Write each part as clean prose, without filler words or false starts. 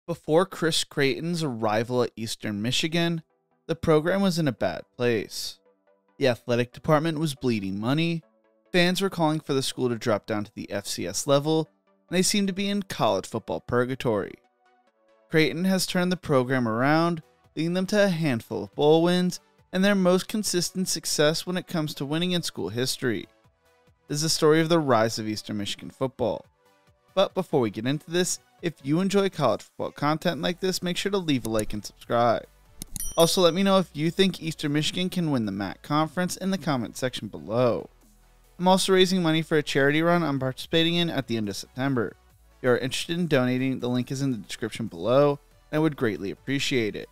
Before Chris Creighton's arrival at Eastern Michigan, the program was in a bad place. The athletic department was bleeding money, fans were calling for the school to drop down to the FCS level, and they seemed to be in college football purgatory. Creighton has turned the program around, leading them to a handful of bowl wins and their most consistent success when it comes to winning in school history. This is the story of the rise of Eastern Michigan football. But before we get into this, if you enjoy college football content like this, make sure to leave a like and subscribe. Also, let me know if you think Eastern Michigan can win the MAC conference in the comment section below. I'm also raising money for a charity run I'm participating in at the end of September. If you are interested in donating, the link is in the description below, and I would greatly appreciate it.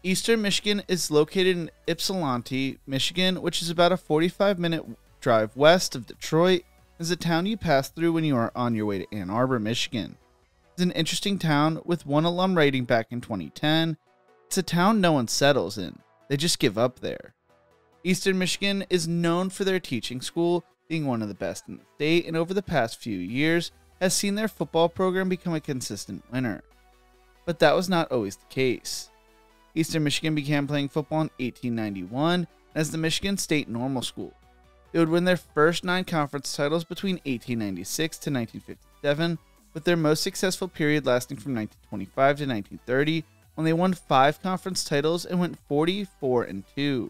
Eastern Michigan is located in Ypsilanti, Michigan, which is about a 45-minute drive west of Detroit. It's a town you pass through when you are on your way to Ann Arbor, Michigan. It's an interesting town with one alum writing back in 2010. It's a town no one settles in. They just give up there. Eastern Michigan is known for their teaching school, being one of the best in the state, and over the past few years has seen their football program become a consistent winner. But that was not always the case. Eastern Michigan began playing football in 1891 as the Michigan State Normal School. They would win their first 9 conference titles between 1896 to 1957, with their most successful period lasting from 1925 to 1930, when they won 5 conference titles and went 44-2.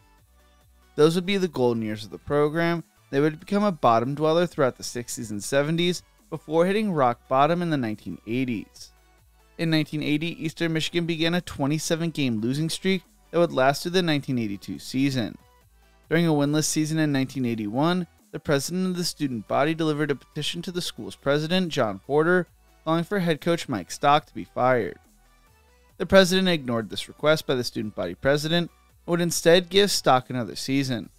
Those would be the golden years of the program. They would become a bottom dweller throughout the 60s and 70s before hitting rock bottom in the 1980s. In 1980, Eastern Michigan began a 27-game losing streak that would last through the 1982 season. During a winless season in 1981, the president of the student body delivered a petition to the school's president, John Porter, calling for head coach Mike Stock to be fired. The president ignored this request by the student body president and would instead give Stock another season.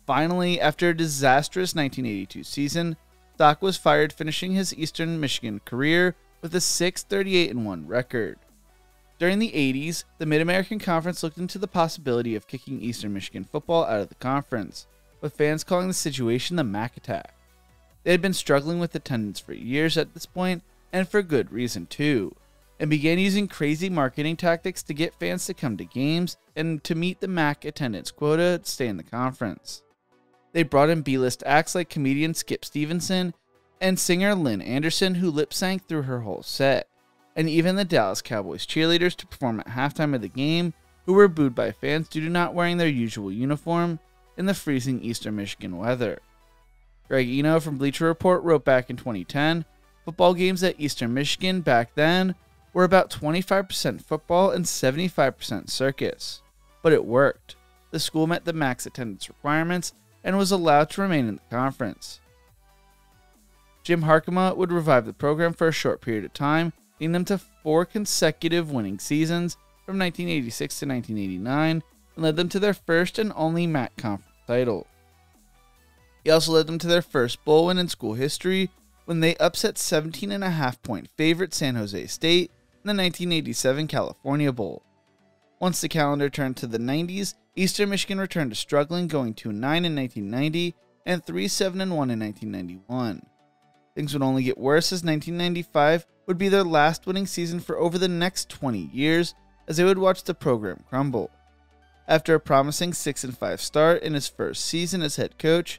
Finally, after a disastrous 1982 season, Stock was fired, finishing his Eastern Michigan career with a 6-38-1 record. During the 80s, the Mid-American Conference looked into the possibility of kicking Eastern Michigan football out of the conference, with fans calling the situation the MAC attack. They had been struggling with attendance for years at this point, and for good reason too, and began using crazy marketing tactics to get fans to come to games and to meet the MAC attendance quota to stay in the conference. They brought in B-list acts like comedian Skip Stevenson and singer Lynn Anderson, who lip-synced through her whole set, and even the Dallas Cowboys cheerleaders to perform at halftime of the game, who were booed by fans due to not wearing their usual uniform in the freezing Eastern Michigan weather. Greg Eno from Bleacher Report wrote back in 2010, football games at Eastern Michigan back then were about 25% football and 75% circus. But it worked. The school met the max attendance requirements and was allowed to remain in the conference. Jim Harkema would revive the program for a short period of time, leading them to 4 consecutive winning seasons from 1986 to 1989, and led them to their first and only MAC conference title. He also led them to their first bowl win in school history when they upset 17.5-point favorite San Jose State in the 1987 California Bowl. Once the calendar turned to the 90s, Eastern Michigan returned to struggling, going 2-9 in 1990 and 3-7-1 in 1991. Things would only get worse as 1995 would be their last winning season for over the next 20 years, as they would watch the program crumble. After a promising 6-5 start in his first season as head coach,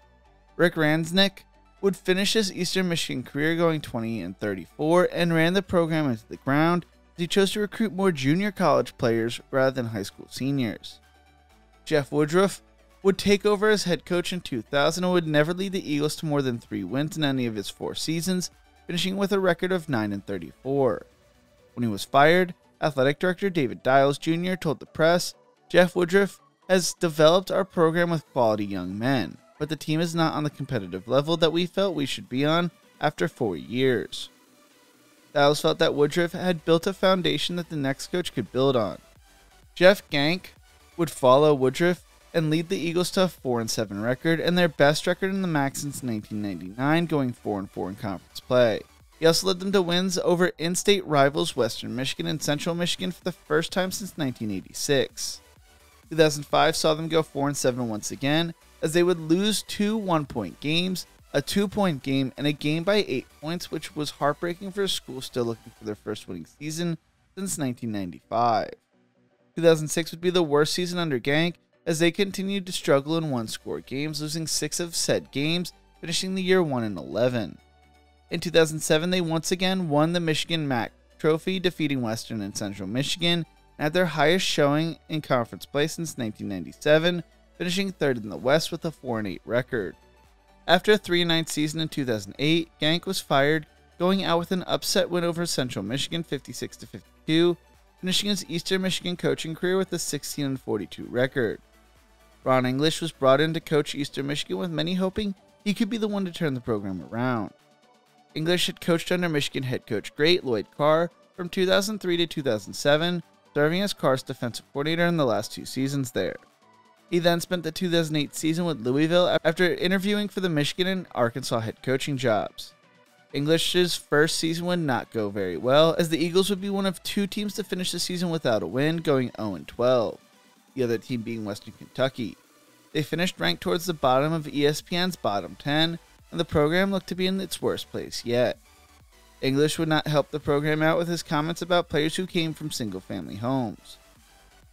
Rick Ransnick would finish his Eastern Michigan career going 20-34 and ran the program into the ground as he chose to recruit more junior college players rather than high school seniors. Jeff Woodruff would take over as head coach in 2000 and would never lead the Eagles to more than 3 wins in any of his 4 seasons, finishing with a record of 9-34. When he was fired, athletic director David Dials Jr. told the press, "Jeff Woodruff has developed our program with quality young men, but the team is not on the competitive level that we felt we should be on after 4 years." Dials felt that Woodruff had built a foundation that the next coach could build on. Jeff Gank would follow Woodruff and lead the Eagles to a 4-7 record and their best record in the MAC since 1999, going 4-4 in conference play. He also led them to wins over in-state rivals Western Michigan and Central Michigan for the first time since 1986. 2005 saw them go 4-7 once again, as they would lose 2 one-point games a 2-point game, and a game by 8 points, which was heartbreaking for a school still looking for their first winning season since 1995. 2006 would be the worst season under Genk, as they continued to struggle in one-score games, losing 6 of said games, finishing the year 1-11. In 2007, they once again won the Michigan MAC Trophy, defeating Western and Central Michigan, and had their highest showing in conference play since 1997, finishing third in the West with a 4-8 record. After a 3-9 season in 2008, Genk was fired, going out with an upset win over Central Michigan 56-52, finishing his Eastern Michigan coaching career with a 16-42 record. Ron English was brought in to coach Eastern Michigan, with many hoping he could be the one to turn the program around. English had coached under Michigan head coach great Lloyd Carr from 2003 to 2007, serving as Carr's defensive coordinator in the last 2 seasons there. He then spent the 2008 season with Louisville after interviewing for the Michigan and Arkansas head coaching jobs. English's first season would not go very well, as the Eagles would be one of 2 teams to finish the season without a win, going 0-12, the other team being Western Kentucky. They finished ranked towards the bottom of ESPN's bottom 10, and the program looked to be in its worst place yet. English would not help the program out with his comments about players who came from single-family homes.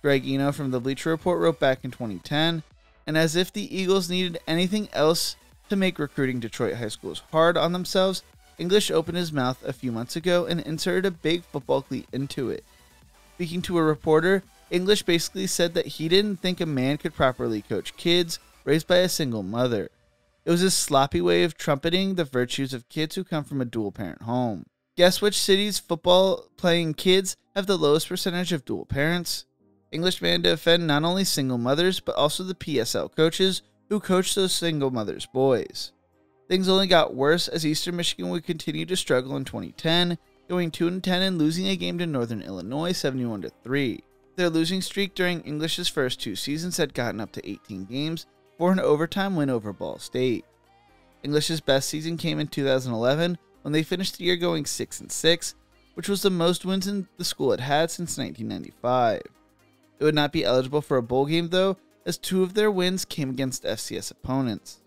Greg Eno from the Bleacher Report wrote back in 2010, and as if the Eagles needed anything else to make recruiting Detroit high schools hard on themselves, English opened his mouth a few months ago and inserted a big football cleat into it. Speaking to a reporter, English basically said that he didn't think a man could properly coach kids raised by a single mother. It was a sloppy way of trumpeting the virtues of kids who come from a dual-parent home. Guess which city's football-playing kids have the lowest percentage of dual parents? English began to offend not only single mothers, but also the PSL coaches who coach those single mothers' boys. Things only got worse as Eastern Michigan would continue to struggle in 2010, going 2-10 and losing a game to Northern Illinois 71-3. Their losing streak during English's first 2 seasons had gotten up to 18 games for an overtime win over Ball State. English's best season came in 2011 when they finished the year going 6-6, which was the most wins the school had had since 1995. It would not be eligible for a bowl game though, as 2 of their wins came against FCS opponents.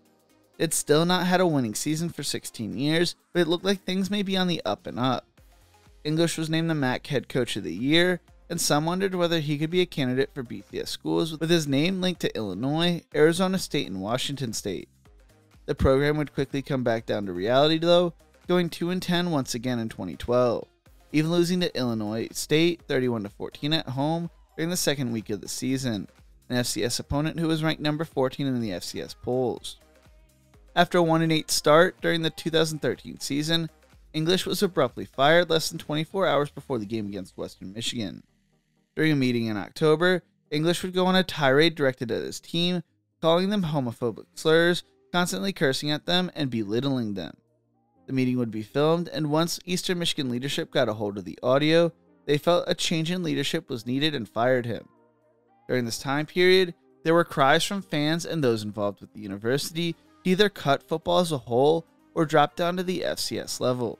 It had still not had a winning season for 16 years, but it looked like things may be on the up and up. English was named the MAC Head Coach of the Year, and some wondered whether he could be a candidate for BCS schools, with his name linked to Illinois, Arizona State, and Washington State. The program would quickly come back down to reality though, going 2-10 once again in 2012, even losing to Illinois State 31-14 at home during the second week of the season, an FCS opponent who was ranked number 14 in the FCS polls. After a 1-8 start during the 2013 season, English was abruptly fired less than 24 hours before the game against Western Michigan. During a meeting in October, English would go on a tirade directed at his team, calling them homophobic slurs, constantly cursing at them, and belittling them. The meeting would be filmed, and once Eastern Michigan leadership got a hold of the audio, they felt a change in leadership was needed and fired him. During this time period, there were cries from fans and those involved with the university to either cut football as a whole or drop down to the FCS level.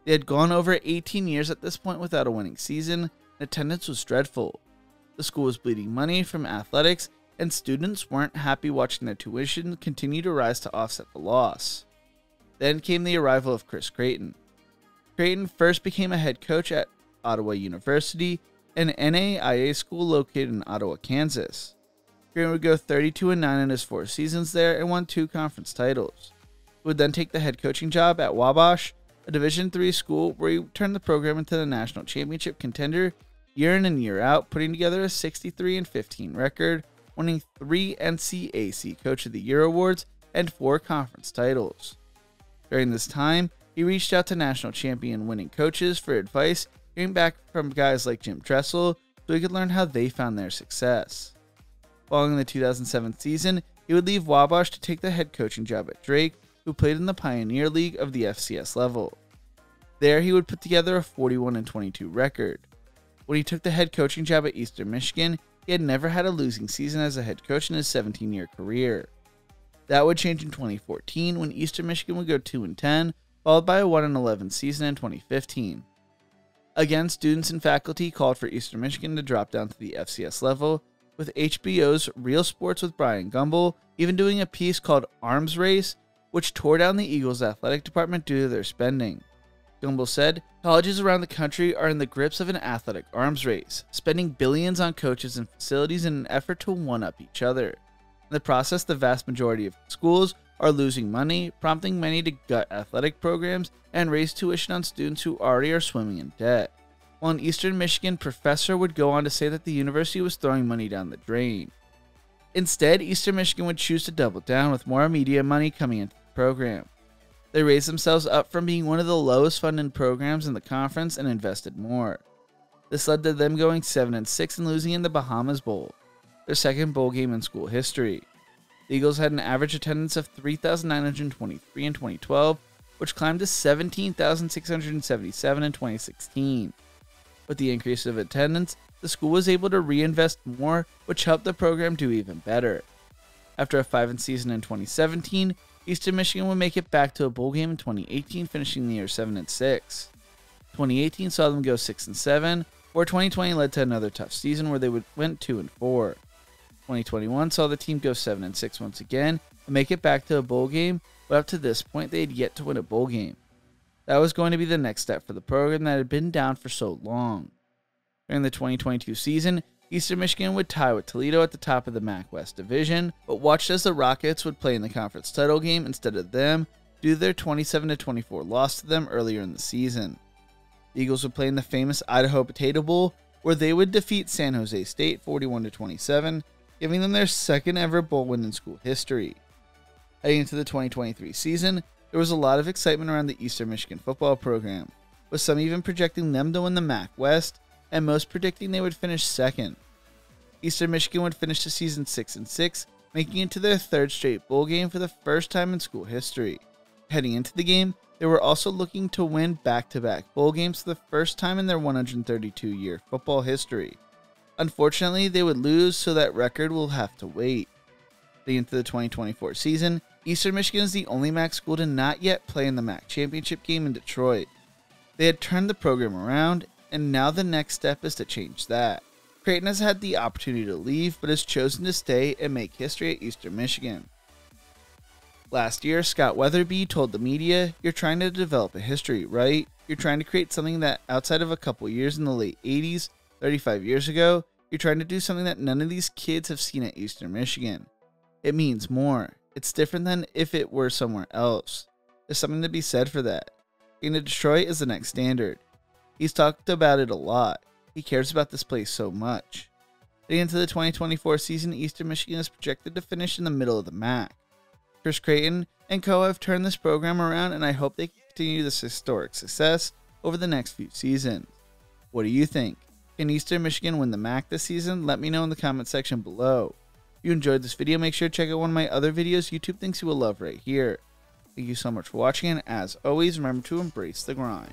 They had gone over 18 years at this point without a winning season, and attendance was dreadful. The school was bleeding money from athletics, and students weren't happy watching their tuition continue to rise to offset the loss. Then came the arrival of Chris Creighton. Creighton first became a head coach at Ottawa University, an NAIA school located in Ottawa, Kansas. Creighton would go 32-9 in his 4 seasons there and won 2 conference titles. He would then take the head coaching job at Wabash, a Division III school where he turned the program into the national championship contender year in and year out, putting together a 63-15 record, winning 3 NCAC Coach of the Year awards and 4 conference titles. During this time, he reached out to national champion winning coaches for advice, hearing back from guys like Jim Tressel so he could learn how they found their success. Following the 2007 season, he would leave Wabash to take the head coaching job at Drake, who played in the Pioneer League of the FCS level. There, he would put together a 41-22 record. When he took the head coaching job at Eastern Michigan, he had never had a losing season as a head coach in his 17-year career. That would change in 2014 when Eastern Michigan would go 2-10, followed by a 1-11 season in 2015. Again, students and faculty called for Eastern Michigan to drop down to the FCS level, with HBO's Real Sports with Brian Gumbel even doing a piece called Arms Race, which tore down the Eagles' athletic department due to their spending. Gumbel said, "Colleges around the country are in the grips of an athletic arms race, spending billions on coaches and facilities in an effort to one-up each other. In the process, the vast majority of schools are losing money, prompting many to gut athletic programs and raise tuition on students who already are swimming in debt." While an Eastern Michigan professor would go on to say that the university was throwing money down the drain. Instead, Eastern Michigan would choose to double down with more media money coming into the program. They raised themselves up from being one of the lowest funded programs in the conference and invested more. This led to them going 7-6 and losing in the Bahamas Bowl, their second bowl game in school history. The Eagles had an average attendance of 3,923 in 2012, which climbed to 17,677 in 2016. With the increase of attendance, the school was able to reinvest more, which helped the program do even better. After a 5-0 season in 2017, Eastern Michigan would make it back to a bowl game in 2018, finishing the year 7-6. 2018 saw them go 6-7, where 2020 led to another tough season where they went 2-4. 2021 saw the team go 7-6 once again and make it back to a bowl game, but up to this point they had yet to win a bowl game. That was going to be the next step for the program that had been down for so long. During the 2022 season, Eastern Michigan would tie with Toledo at the top of the MAC West Division, but watched as the Rockets would play in the conference title game instead of them due to their 27-24 loss to them earlier in the season. The Eagles would play in the famous Idaho Potato Bowl, where they would defeat San Jose State 41-27, giving them their second ever bowl win in school history. Heading into the 2023 season, there was a lot of excitement around the Eastern Michigan football program, with some even projecting them to win the MAC West, and most predicting they would finish second. Eastern Michigan would finish the season 6-6, making it to their third straight bowl game for the first time in school history. Heading into the game, they were also looking to win back-to-back bowl games for the first time in their 132-year football history. Unfortunately, they would lose, so that record will have to wait. Heading into the 2024 season, Eastern Michigan is the only MAC school to not yet play in the MAC championship game in Detroit. They had turned the program around, and now the next step is to change that. Creighton has had the opportunity to leave, but has chosen to stay and make history at Eastern Michigan. Last year, Scott Weatherby told the media, "You're trying to develop a history, right? You're trying to create something that, outside of a couple years in the late 80s, 35 years ago, you're trying to do something that none of these kids have seen at Eastern Michigan. It means more. It's different than if it were somewhere else. There's something to be said for that. Getting to Detroit is the next standard." He's talked about it a lot. He cares about this place so much. Heading into the 2024 season, Eastern Michigan is projected to finish in the middle of the MAC. Chris Creighton and co have turned this program around, and I hope they continue this historic success over the next few seasons. What do you think? Can Eastern Michigan win the MAC this season? Let me know in the comment section below. If you enjoyed this video, make sure to check out one of my other videos YouTube thinks you will love right here. Thank you so much for watching, and as always, remember to embrace the grind.